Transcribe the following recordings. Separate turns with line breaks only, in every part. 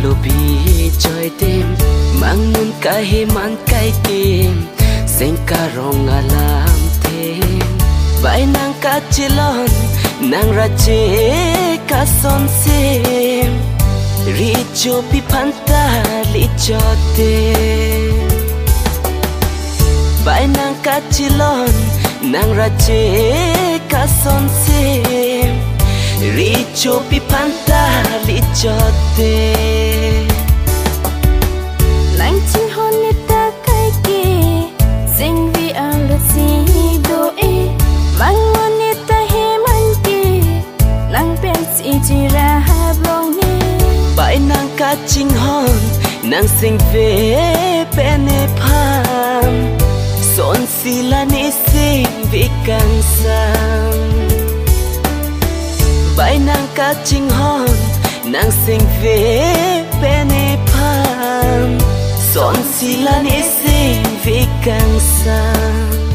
alobi joy đêm mang nun cái hi man cái kim sen ca rong alam thêm vai nang ca chilon nang ra che ca son sem ri cho pi phanta li cho te vai nang ca chilon nang ra che ca son sem ri cho pi phanta li cho te
lang chin hon ni ta kai ki sing vi ang la si do e mang ngon ni ta he man ki lang pen si chi ra ha blong ni
bãi nang ca chinh hon nang sing ve pene pham son si la ni sing vi càng sang bãi nang ca chinh hon nang sing ve pene pham son si la ni sing vi càng sang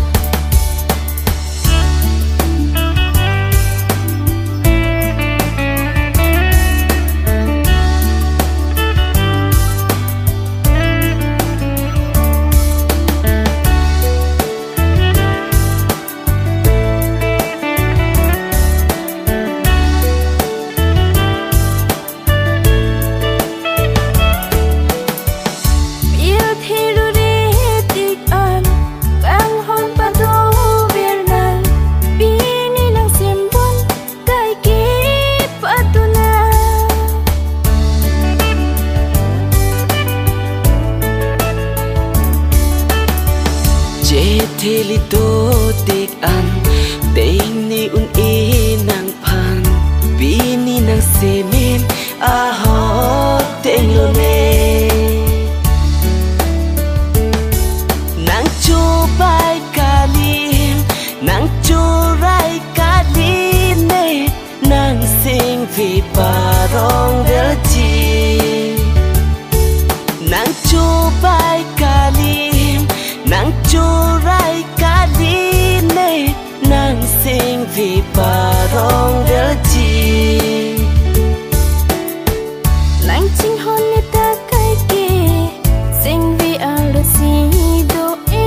theli to tik an teing ni un i nang phan bi ni nang se mem a ho teng lo ne nang chu bai ka lim nang chu rai ka li ne nang sing vi pa rong del chi nang chu bai ka lim nang chu rai ka li ne nang sing vi pa rong del chi
lang chin hon ni ta kai ki sing vi ang la si do e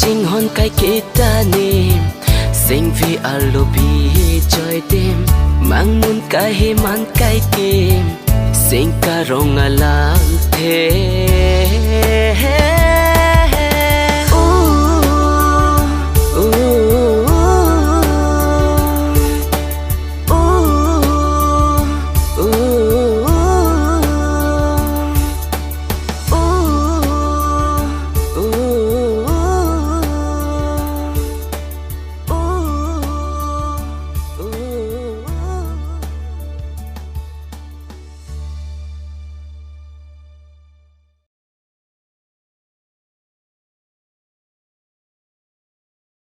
chinh hon cái kita ni sing vi alobi joy đêm mang nun cái hi man cái kim sing ca rong alang the